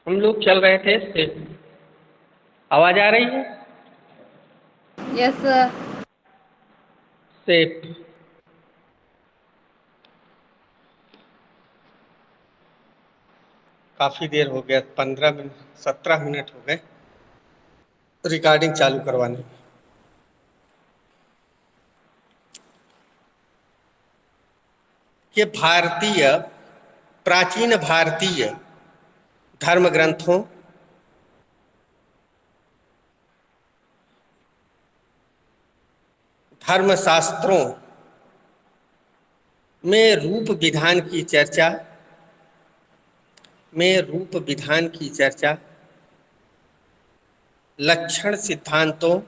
हम लोग चल रहे थे से आवाज आ रही है। Yes sir. सेफ। काफी देर हो गया, 15 मिनट 17 मिनट हो गए रिकॉर्डिंग चालू करवाने में। ये प्राचीन भारतीय धर्म ग्रंथों, धर्म शास्त्रों में रूप विधान की चर्चा, लक्षण सिद्धांतों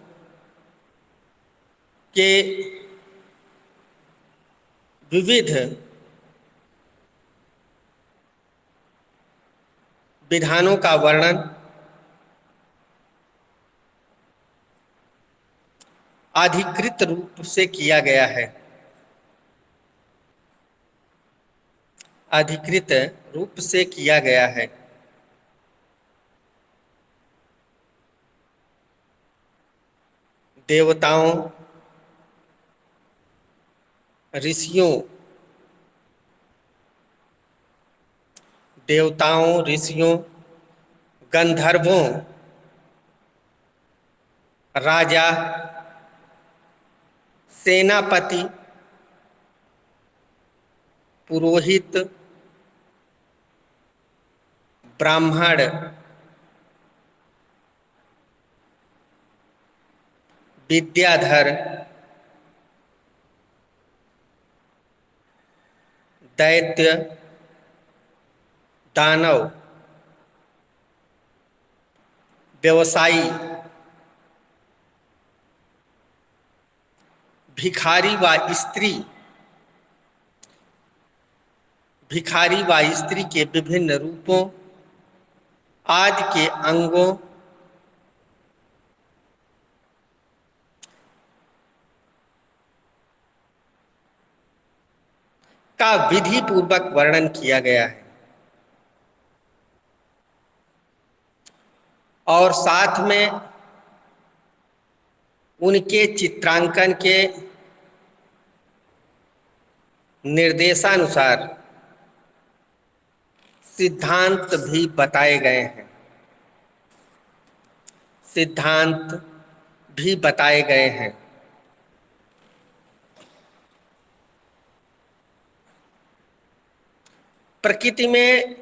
के विविध विधानों का वर्णन अधिकृत रूप से किया गया है। अधिकृत रूप से किया गया है। देवताओं, ऋषियों ऋषियों, गंधर्वों, राजा, सेनापति, पुरोहित, ब्राह्मण, विद्याधर, दैत्य, दानव, व्यवसायी, भिखारी व स्त्री के विभिन्न रूपों आदि के अंगों का विधि पूर्वक वर्णन किया गया है और साथ में उनके चित्रांकन के निर्देशानुसार सिद्धांत भी बताए गए हैं। सिद्धांत भी बताए गए हैं। प्रकृति में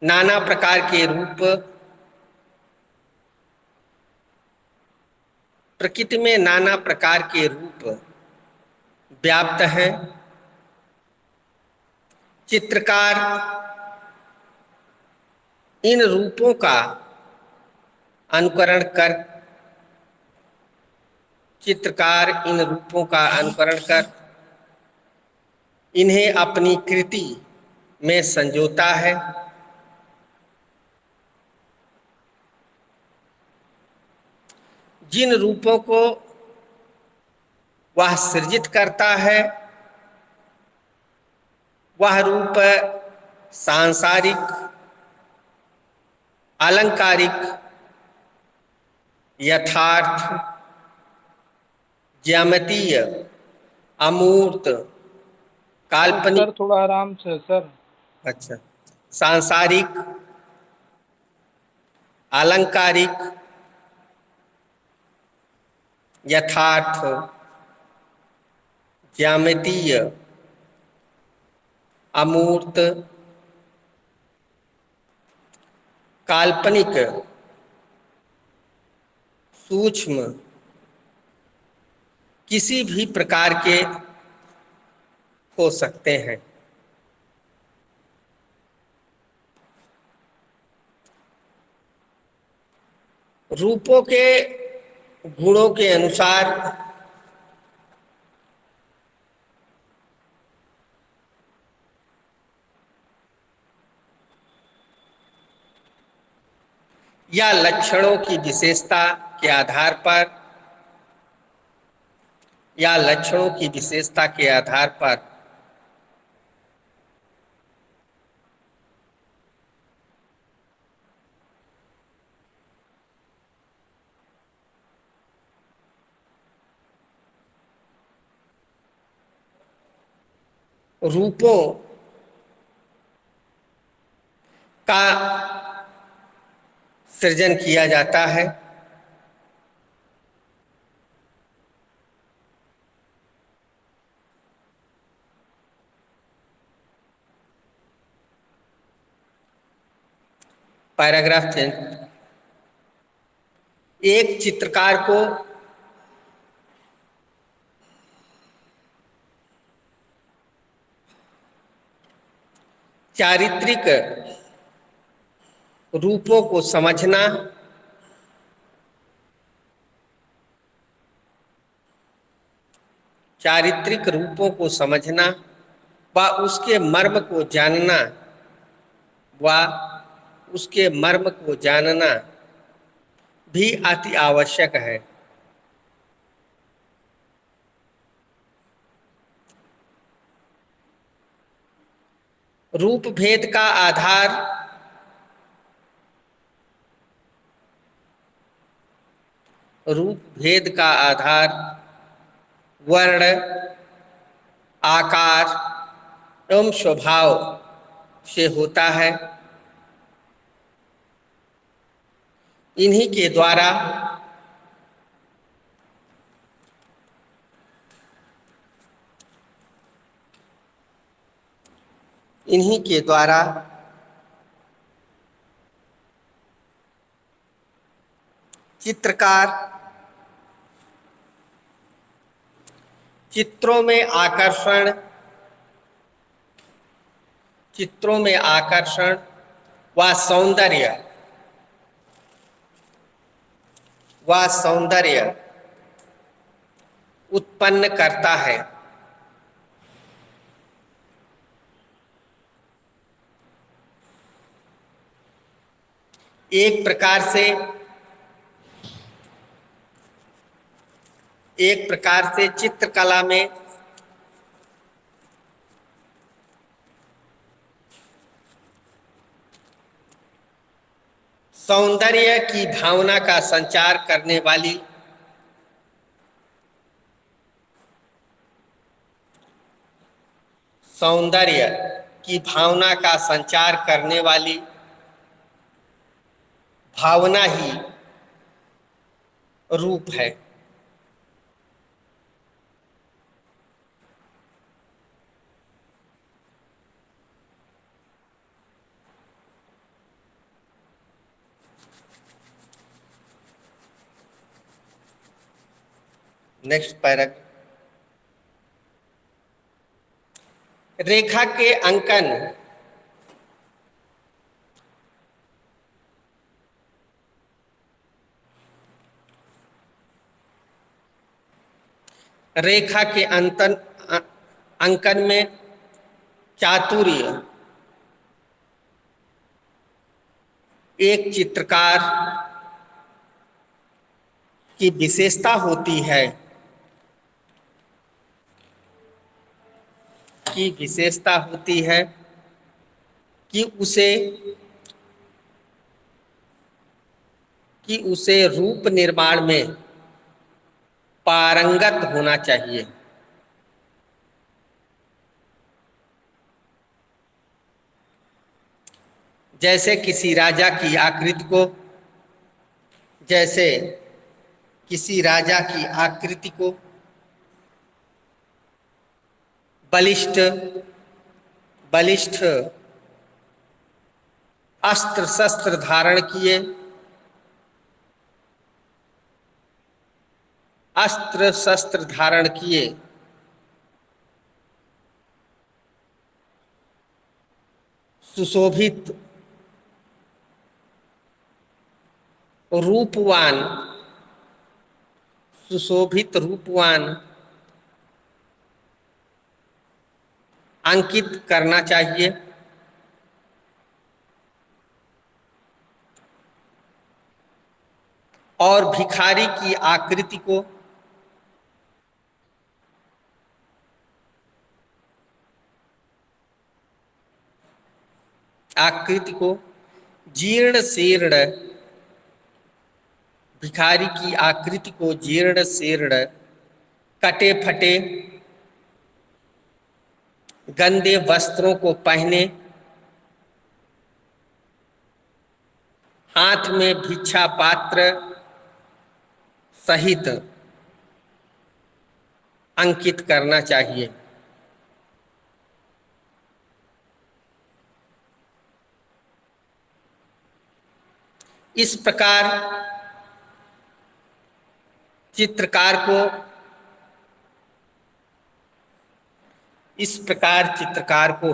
नाना प्रकार के रूप व्याप्त हैं। चित्रकार इन रूपों का अनुकरण कर इन्हें अपनी कृति में संजोता है। जिन रूपों को वह सृजित करता है वह रूप सांसारिक, अलंकारिक, यथार्थ, ज्यामितीय, अमूर्त, काल्पनिक। सर थोड़ा आराम से सर। अच्छा। सांसारिक, अलंकारिक, यथार्थ, ज्यामितीय, अमूर्त, काल्पनिक, सूक्ष्म, किसी भी प्रकार के हो सकते हैं। रूपों के गुणों के अनुसार या लक्षणों की विशेषता के आधार पर रूपों का सृजन किया जाता है। Paragraph change. एक चित्रकार को चारित्रिक रूपों को समझना चारित्रिक रूपों को समझना व उसके मर्म को जानना व उसके मर्म को जानना भी अति आवश्यक है। रूप भेद का आधार वर्ण, आकार एवं स्वभाव से होता है। इन्हीं के द्वारा चित्रकार चित्रों में आकर्षण व सौंदर्य उत्पन्न करता है। एक प्रकार से चित्रकला में सौंदर्य की भावना का संचार करने वाली भावना ही रूप है। Next paragraph. रेखा के अंकन अंकन में चातुर्य एक चित्रकार की विशेषता होती है कि उसे रूप निर्माण में पारंगत होना चाहिए। जैसे किसी राजा की आकृति को बलिष्ठ अस्त्र शस्त्र धारण किए सुशोभित रूपवान अंकित करना चाहिए। और भिखारी की आकृति को जीर्ण शीर्ण कटे फटे गंदे वस्त्रों को पहने, हाथ में भिक्षा पात्र सहित अंकित करना चाहिए। इस प्रकार चित्रकार को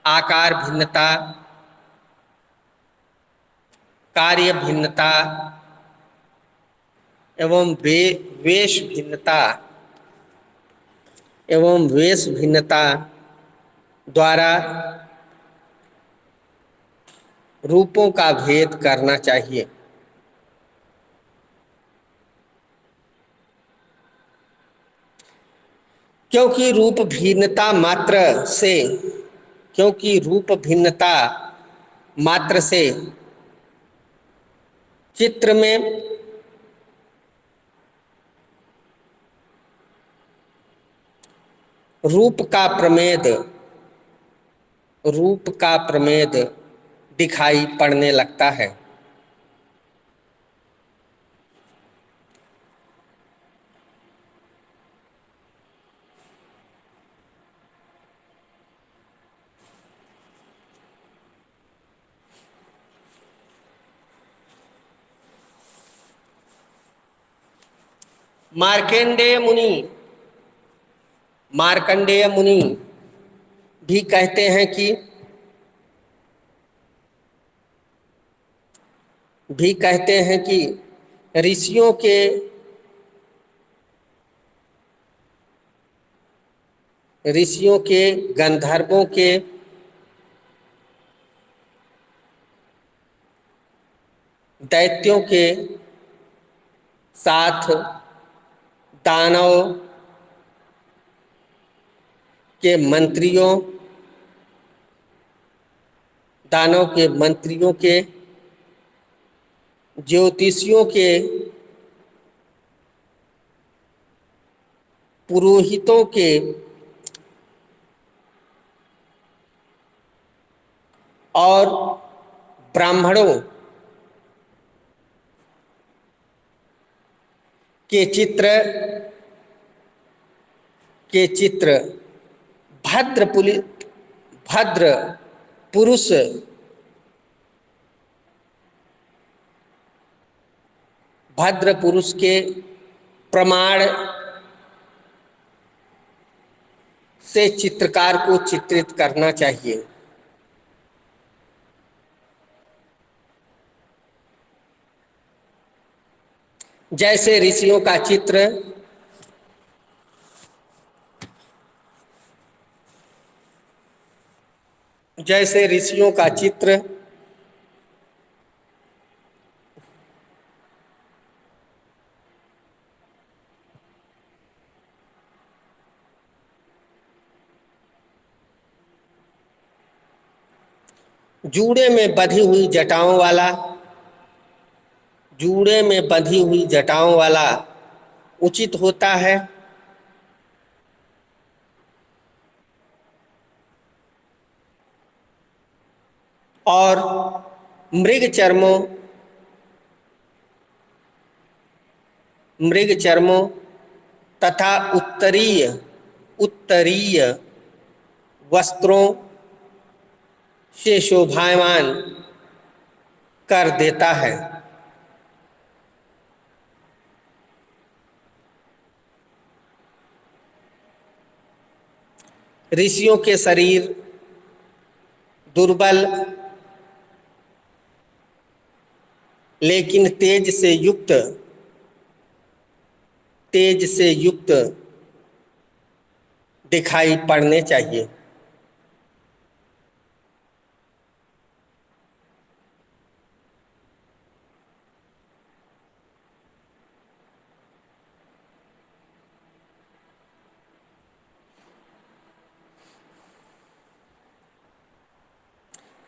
आकार भिन्नता, कार्य भिन्नता एवं वेश भिन्नता द्वारा रूपों का भेद करना चाहिए। क्योंकि रूप भिन्नता मात्र से चित्र में रूप का प्रमेद दिखाई पड़ने लगता है। मार्कंडेय मुनि भी कहते हैं कि ऋषियों के गंधर्वों के दैत्यों के साथ दानव के मंत्रियों के ज्योतिषियों के पुरोहितों के और ब्राह्मणों के चित्र भद्र पुरुष के प्रमाण से चित्रकार को चित्रित करना चाहिए। जैसे ऋषियों का चित्र जूड़े में बंधी हुई जटाओं वाला उचित होता है, और मृग चर्मों तथा उत्तरीय वस्त्रों से शोभायमान कर देता है। ऋषियों के शरीर दुर्बल लेकिन तेज से युक्त दिखाई पड़ने चाहिए।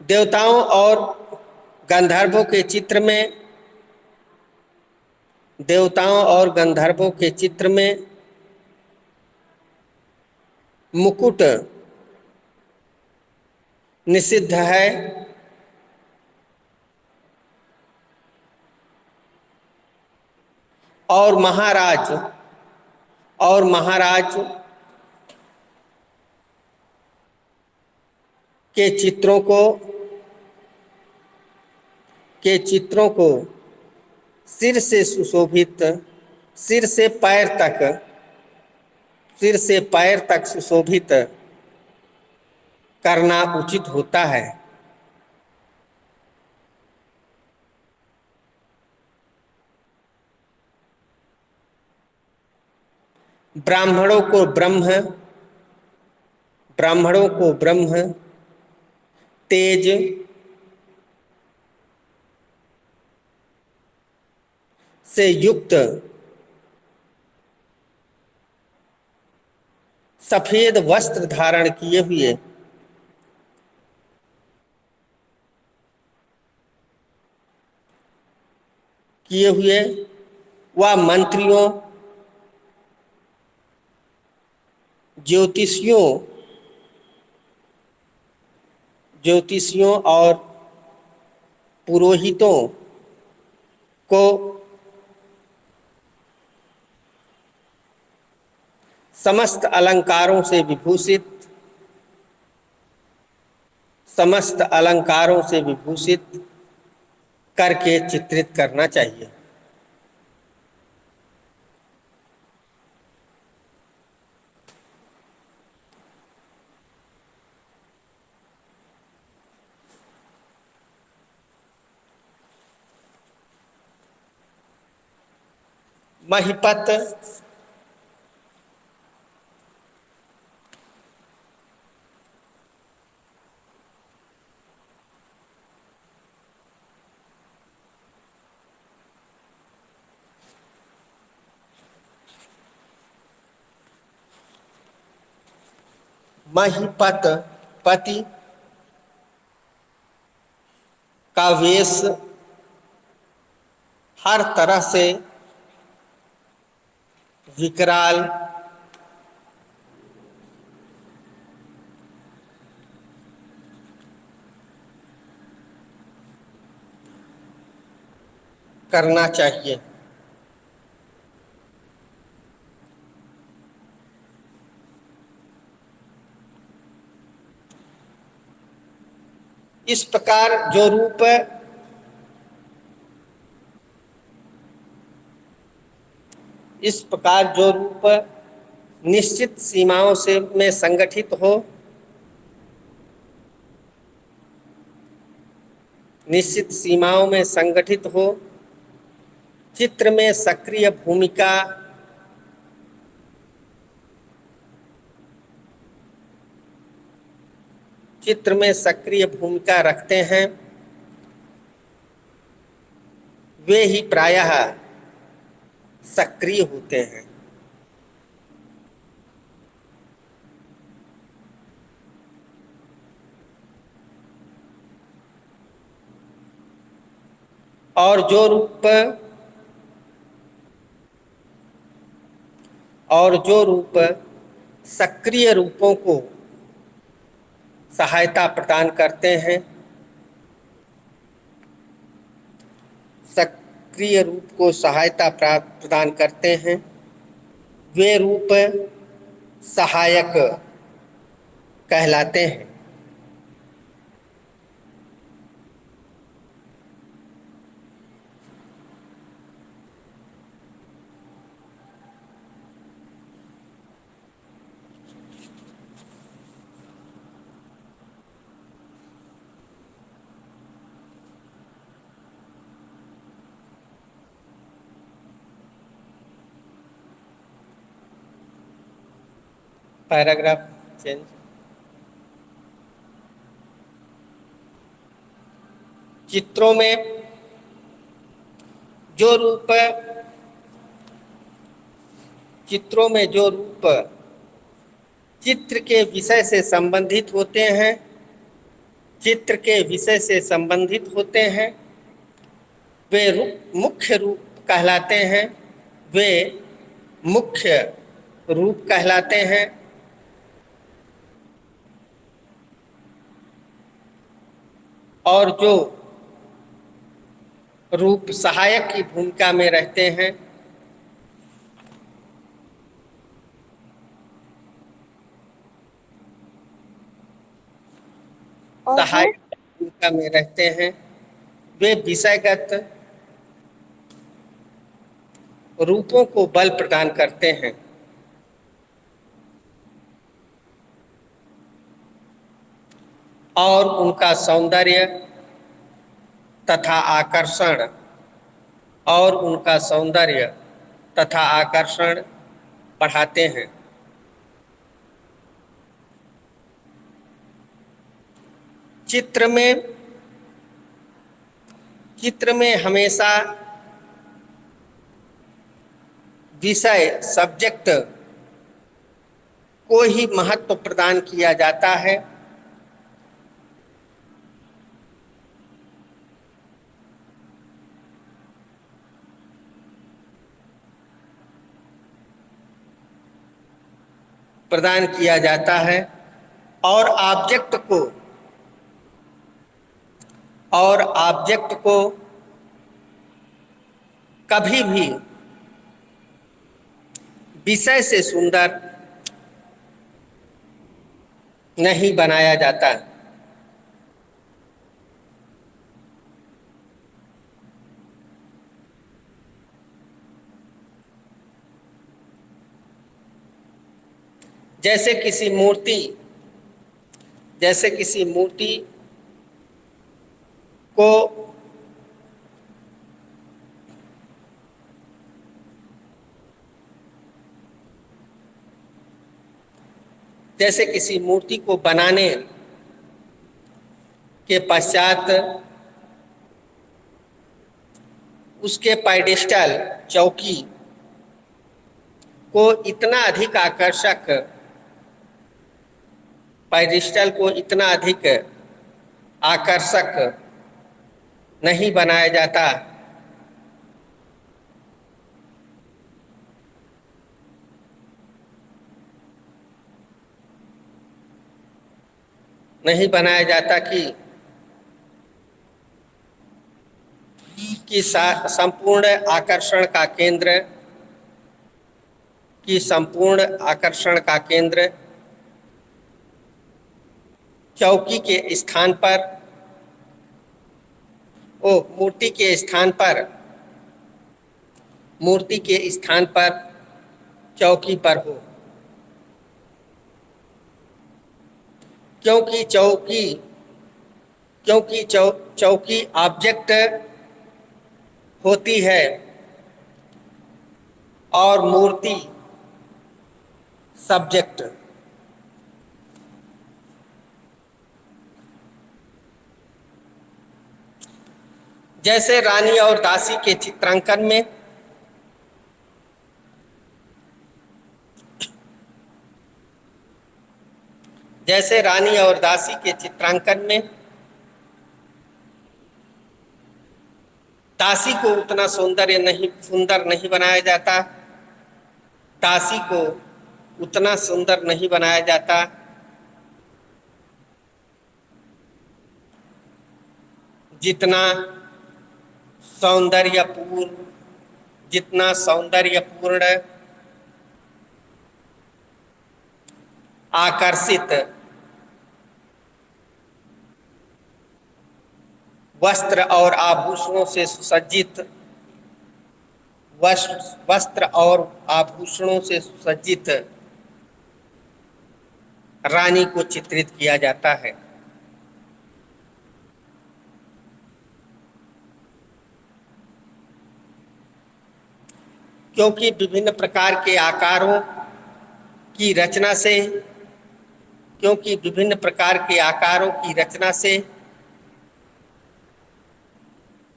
देवताओं और गंधर्वों के चित्र में मुकुट निषिद्ध है, और महाराज के चित्रों को सिर से सुशोभित, सिर से पैर तक सुशोभित करना उचित होता है। ब्राह्मणों को ब्रह्म तेज से युक्त सफेद वस्त्र धारण किए हुए व मंत्रियों, ज्योतिषियों और पुरोहितों को समस्त अलंकारों से विभूषित करके चित्रित करना चाहिए। महिपत पति का वेश हर तरह से विकराल, करना चाहिए। इस प्रकार जो रूप निश्चित सीमाओं में संगठित हो, चित्र में सक्रिय भूमिका रखते हैं, वे ही प्रायः सक्रिय होते हैं। और जो रूप सक्रिय रूपों को सहायता प्रदान करते हैं, वे रूप सहायक कहलाते हैं। Paragraph change. चित्रों में जो रूप चित्र के विषय से संबंधित होते हैं, वे मुख्य रूप कहलाते हैं। और जो रूप सहायक की भूमिका में रहते हैं, और सहायक की भूमिका में रहते हैं, वे विषयगत रूपों को बल प्रदान करते हैं और उनका सौंदर्य तथा आकर्षण और उनका सौंदर्य तथा आकर्षण बढ़ाते हैं। चित्र में हमेशा विषय सब्जेक्ट को ही महत्व प्रदान किया जाता है। प्रदान किया जाता है और ऑब्जेक्ट को कभी भी विषय से सुंदर नहीं बनाया जाता। जैसे किसी मूर्ति को बनाने के पश्चात उसके पेडेस्टल चौकी को इतना अधिक आकर्षक नहीं बनाया जाता। कि संपूर्ण आकर्षण का केंद्र चौकी के स्थान पर मूर्ति के स्थान पर चौकी पर हो, क्योंकि चौकी ऑब्जेक्ट होती है और मूर्ति सब्जेक्ट। जैसे रानी और दासी के चित्रांकन में दासी को उतना सुंदर नहीं बनाया जाता। दासी को उतना सुंदर नहीं बनाया जाता जितना सौंदर्यपूर्ण आकर्षित वस्त्र और आभूषणों से सुसज्जित रानी को चित्रित किया जाता है। क्योंकि विभिन्न प्रकार के आकारों की रचना से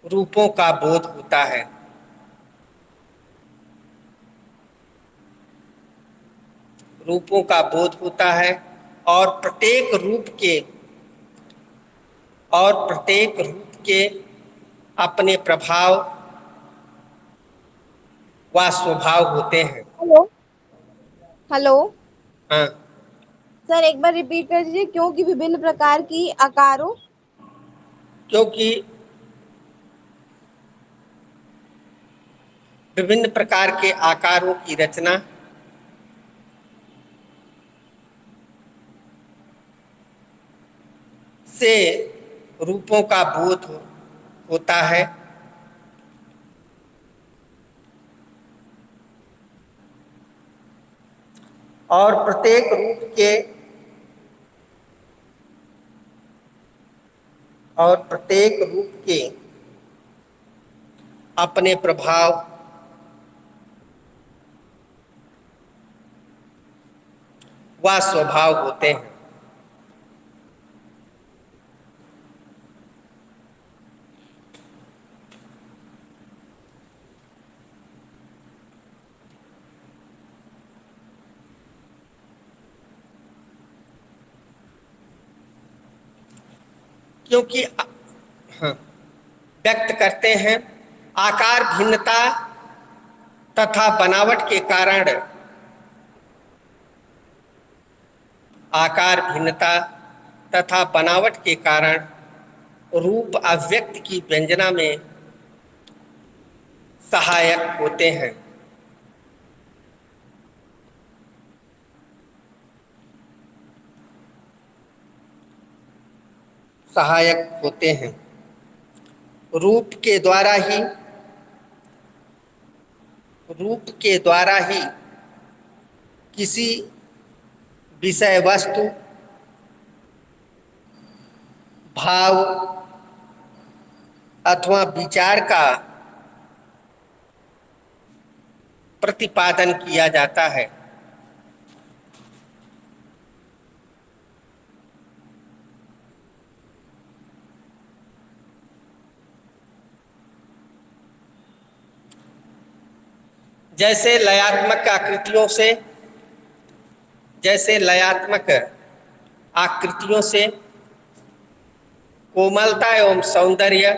रूपों का बोध होता है। और प्रत्येक रूप के अपने प्रभाव व स्वभाव होते हैं। हेलो हाँ, सर, एक बार रिपीट कर दीजिए। क्योंकि विभिन्न प्रकार की आकारों क्योंकि विभिन्न प्रकार के आकारों की रचना से रूपों का बोध होता है और प्रत्येक रूप के अपने प्रभाव व स्वभाव होते हैं। क्योंकि हाँ, व्यक्त करते हैं आकार भिन्नता तथा बनावट के कारण रूप अभिव्यक्ति की व्यंजना में सहायक होते हैं। रूप के द्वारा ही किसी विषय वस्तु भाव अथवा विचार का प्रतिपादन किया जाता है। जैसे लयात्मक आकृतियों से कोमलता एवं सौंदर्य,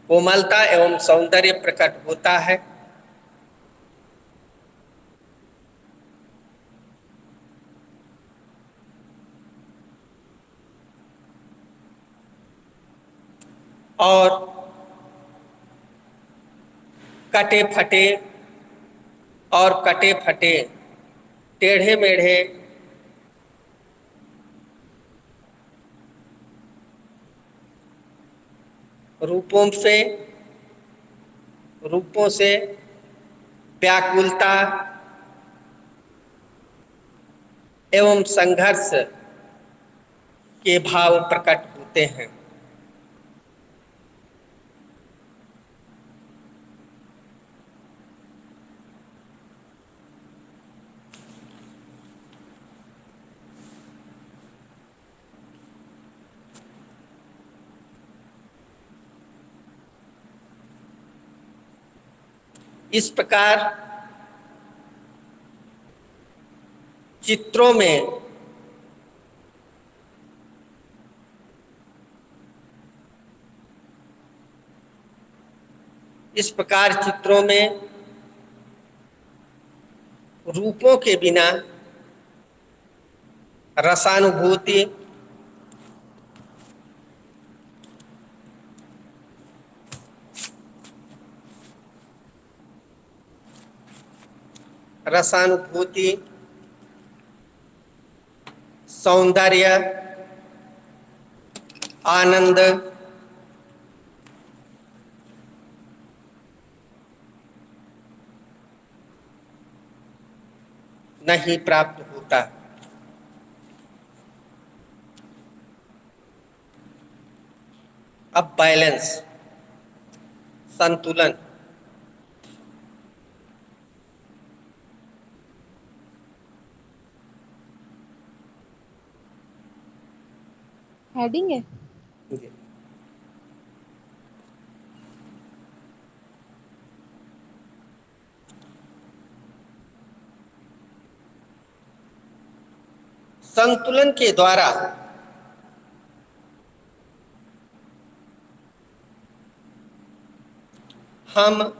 कोमलता एवं सौंदर्य प्रकट होता है और कटे फटे टेढ़े मेढ़े रूपों से व्याकुलता एवं संघर्ष के भाव प्रकट होते हैं। इस प्रकार चित्रों में रूपों के बिना रसानुभूति सौंदर्य, आनंद नहीं प्राप्त होता। अब बैलेंस, संतुलन। हेडिंग है। संतुलन के द्वारा हम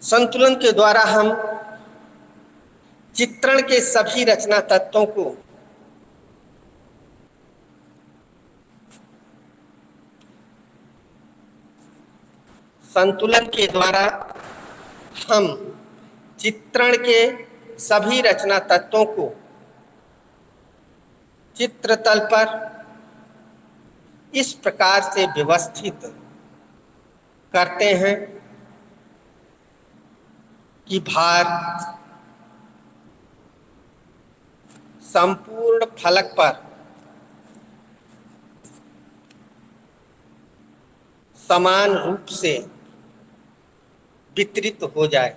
संतुलन के द्वारा हम चित्रण के सभी रचना तत्वों को संतुलन के द्वारा हम चित्रण के सभी रचना तत्वों को चित्रतल पर इस प्रकार से व्यवस्थित करते हैं कि भार संपूर्ण फलक पर समान रूप से वितरित हो जाए।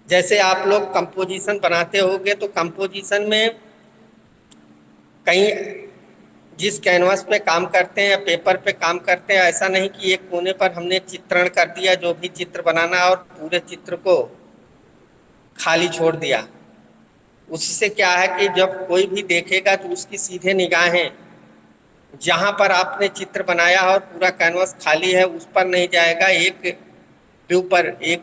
जैसे आप लोग कंपोजिशन बनाते होंगे तो कंपोजिशन में कहीं जिस कैनवास पे काम करते हैं या पेपर पे काम करते हैं, ऐसा नहीं कि एक कोने पर हमने चित्रण कर दिया जो भी चित्र बनाना और पूरे चित्र को खाली छोड़ दिया। उससे क्या है कि जब कोई भी देखेगा तो उसकी सीधे निगाहें जहाँ पर आपने चित्र बनाया और पूरा कैनवास खाली है उस पर नहीं जाएगा, एक व्यू पर, एक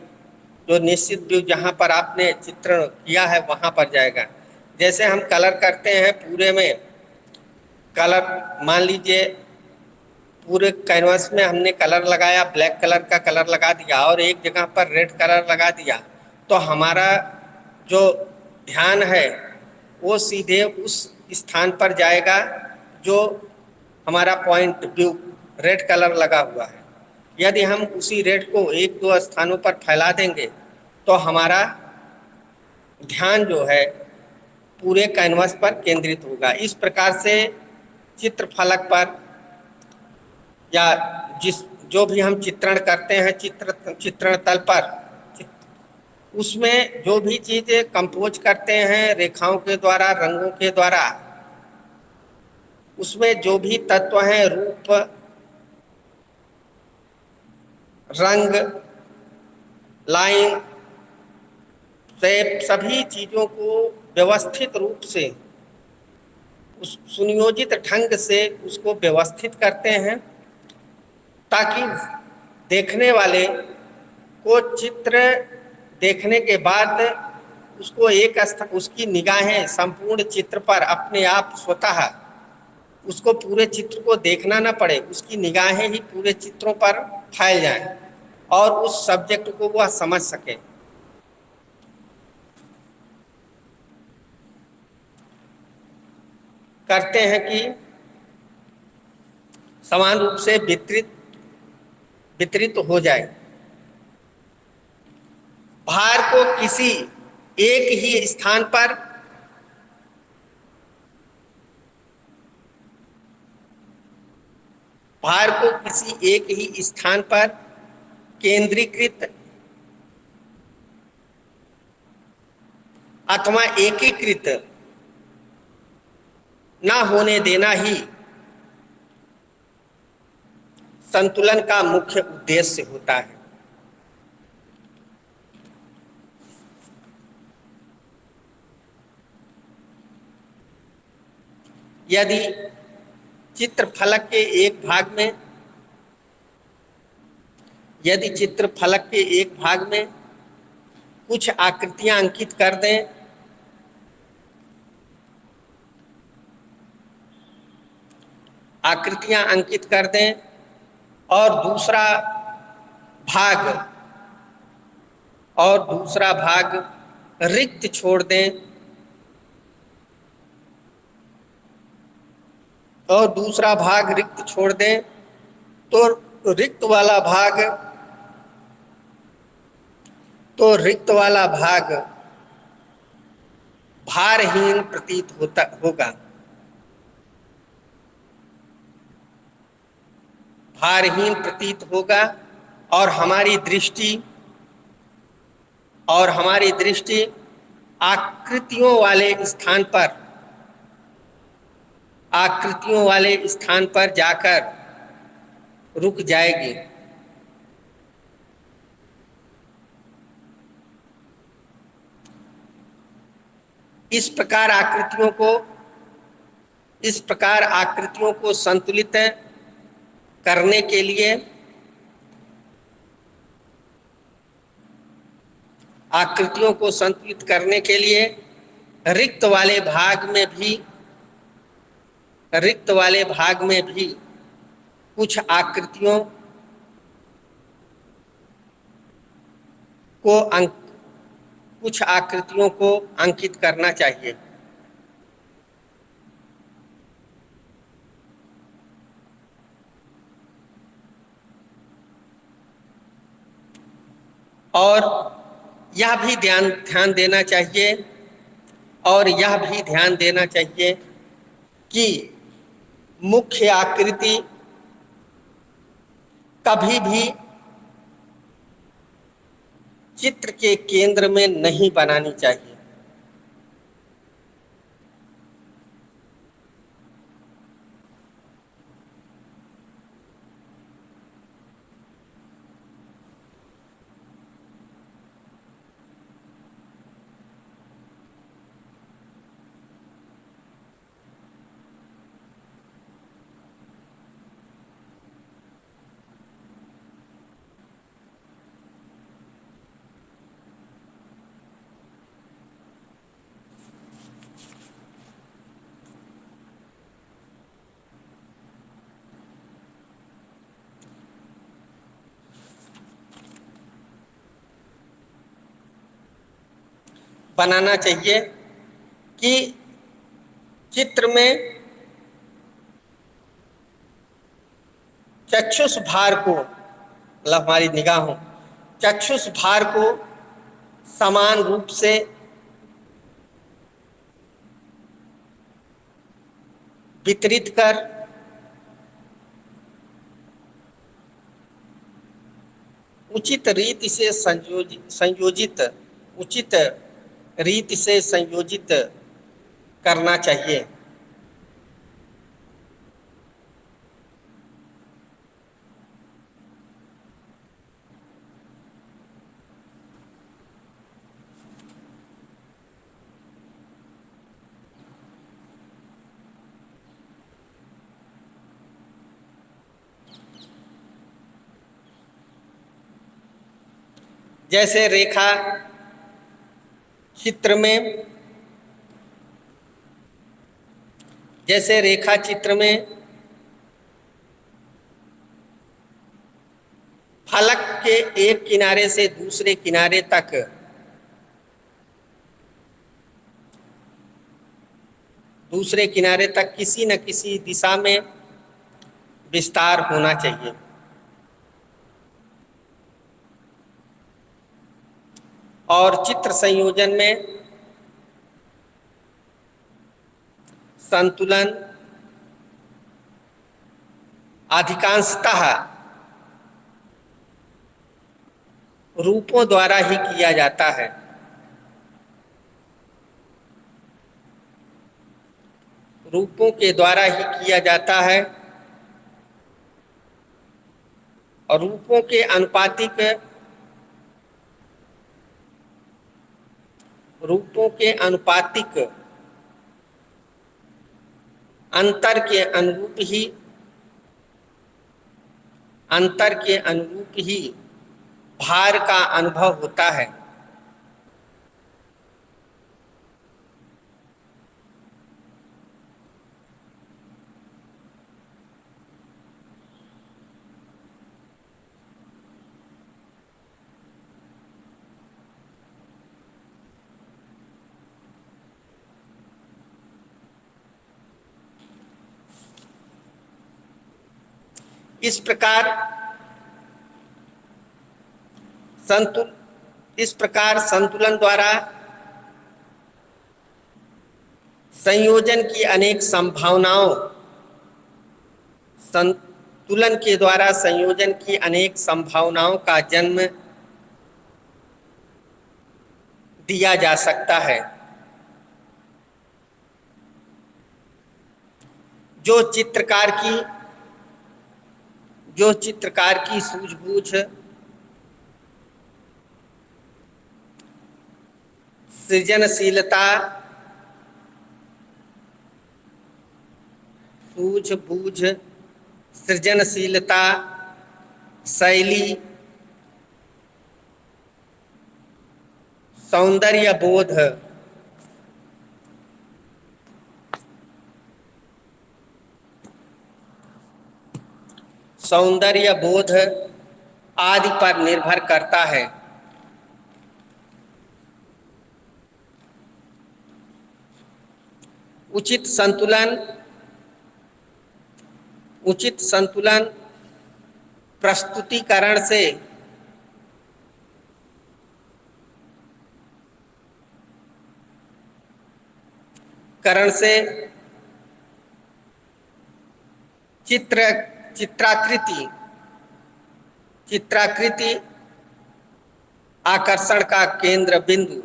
जो निश्चित व्यू जहाँ पर आपने चित्रण किया है वहाँ पर जाएगा। जैसे हम कलर करते हैं, पूरे में कलर मान लीजिए पूरे कैनवास में हमने कलर लगाया, ब्लैक कलर का कलर लगा दिया और एक जगह पर रेड कलर लगा दिया, तो हमारा जो ध्यान है वो सीधे उस स्थान पर जाएगा जो हमारा पॉइंट व्यू रेड कलर लगा हुआ है। यदि हम उसी रेड को एक दो स्थानों पर फैला देंगे तो हमारा ध्यान जो है पूरे कैनवास पर केंद्रित होगा। इस प्रकार से चित्र फलक पर या जो भी हम चित्रण करते हैं चित्रण तल पर, उसमें जो भी चीज़ें कंपोज करते हैं रेखाओं के द्वारा, रंगों के द्वारा, उसमें जो भी तत्व हैं रूप, रंग, लाइन, शेप, सभी चीज़ों को व्यवस्थित रूप से उस सुनियोजित ढंग से उसको व्यवस्थित करते हैं ताकि देखने वाले को चित्र देखने के बाद उसको उसकी निगाहें संपूर्ण चित्र पर अपने आप स्वतः उसको पूरे चित्र को देखना ना पड़े, उसकी निगाहें ही पूरे चित्रों पर फैल जाएं और उस सब्जेक्ट को वह समझ सके। करते हैं कि समान रूप से वितरित हो जाए। भार को किसी एक ही स्थान पर केंद्रीकृत अथवा एकीकृत ना होने देना ही संतुलन का मुख्य उद्देश्य होता है। यदि चित्रफलक के एक भाग में कुछ आकृतियां अंकित कर दें और दूसरा भाग रिक्त छोड़ दें तो रिक्त वाला भाग भारहीन प्रतीत होगा। भारहीन प्रतीत होगा और हमारी दृष्टि आकृतियों वाले स्थान पर जाकर रुक जाएगी। इस प्रकार आकृतियों को संतुलित करने के लिए रिक्त वाले भाग में भी कुछ आकृतियों को अंकित करना चाहिए। और यह भी ध्यान देना चाहिए कि मुख्य आकृति कभी भी चित्र के केंद्र में नहीं बनानी चाहिए। बनाना चाहिए कि चित्र में चक्षुष भार को, मतलब हमारी निगाहों चक्षुष भार को समान रूप से वितरित कर उचित रीति से संयोजित करना चाहिए। जैसे रेखा चित्र में फलक के एक किनारे से दूसरे किनारे तक किसी न किसी दिशा में विस्तार होना चाहिए। और चित्र संयोजन में संतुलन अधिकांशतः रूपों द्वारा ही किया जाता है। रूपों के द्वारा ही किया जाता है और रूपों के अनुपातिक अंतर के अनुरूप ही भार का अनुभव होता है। इस प्रकार संतुलन द्वारा संयोजन की अनेक संभावनाओं, संतुलन के द्वारा संयोजन की अनेक संभावनाओं का जन्म दिया जा सकता है। जो चित्रकार की सूझबूझ, सृजनशीलता, सूझबूझ, सृजनशीलता, शैली, सौंदर्य बोध, सौंदर्य बोध आदि पर निर्भर करता है। उचित संतुलन प्रस्तुतिकरण से चित्राकृति आकर्षण का केंद्र बिंदु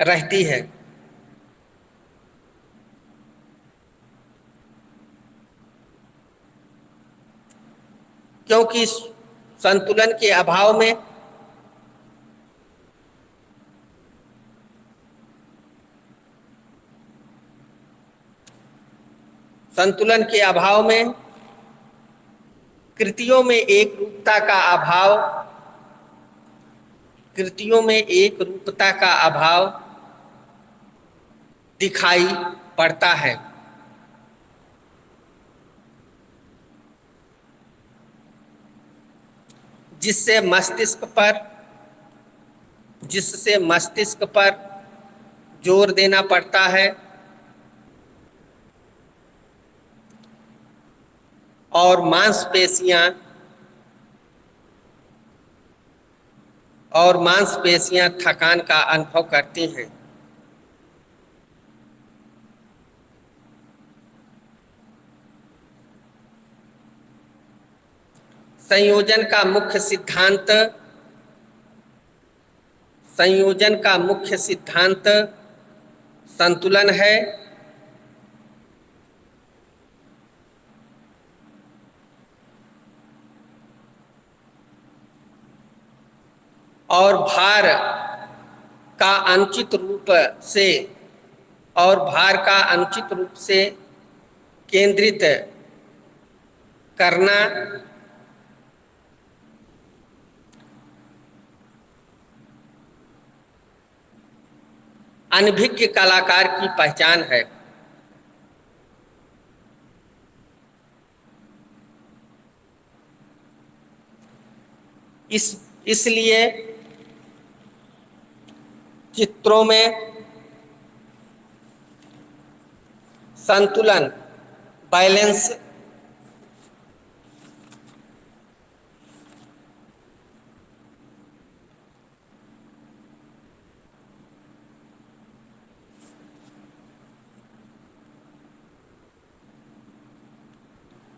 रहती है। क्योंकि संतुलन के अभाव में कृतियों में एक रूपता का अभाव दिखाई पड़ता है, जिससे मस्तिष्क पर जोर देना पड़ता है और मांसपेशियां थकान का अनुभव करती हैं। संयोजन का मुख्य सिद्धांत संतुलन है। और भार का अनुचित रूप से केंद्रित करना अनभिज्ञ कलाकार की पहचान है। इसलिए चित्रों में संतुलन, बैलेंस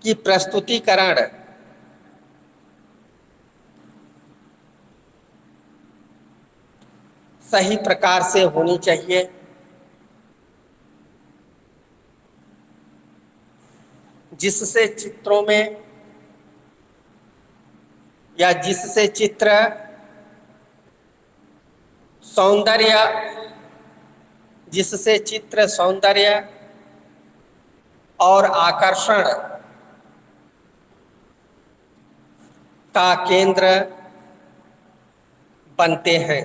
की प्रस्तुतिकरण सही प्रकार से होनी चाहिए, जिससे चित्र सौंदर्य और आकर्षण का केंद्र बनते हैं।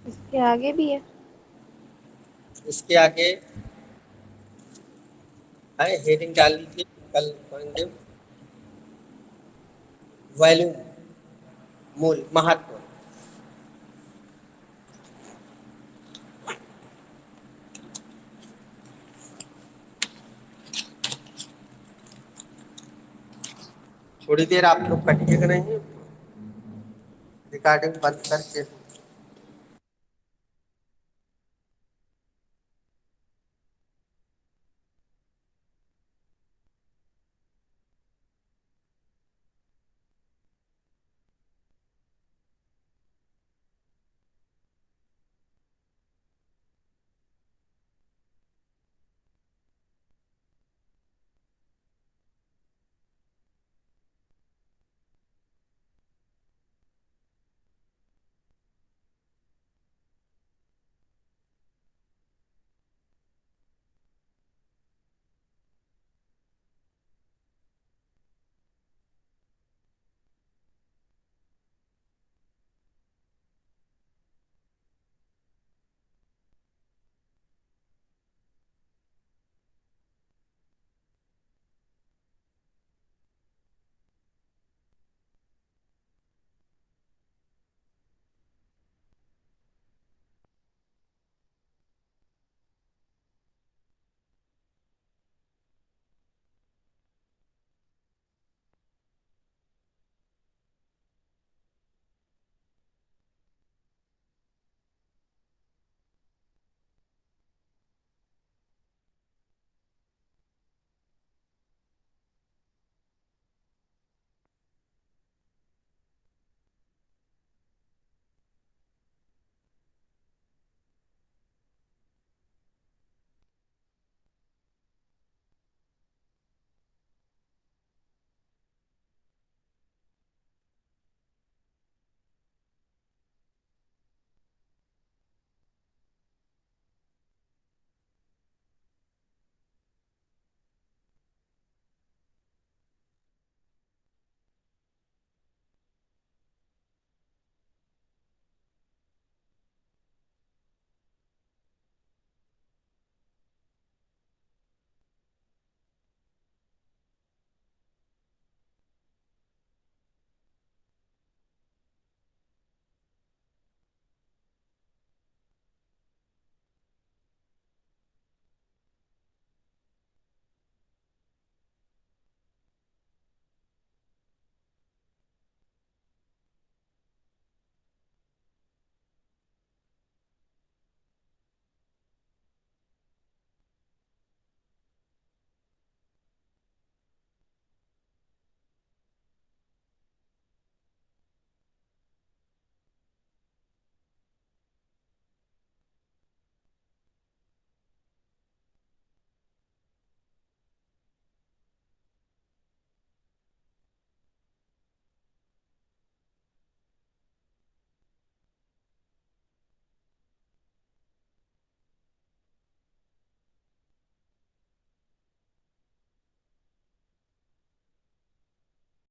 इसके आगे भी है। इसके आगे है, हेडिंग डाल लीजिए, कल पढ़ेंगे। वैल्यूम, मूल, महत्व। थोड़ी देर आप लोग कटिएगा नहीं, रिकॉर्डिंग बंद करके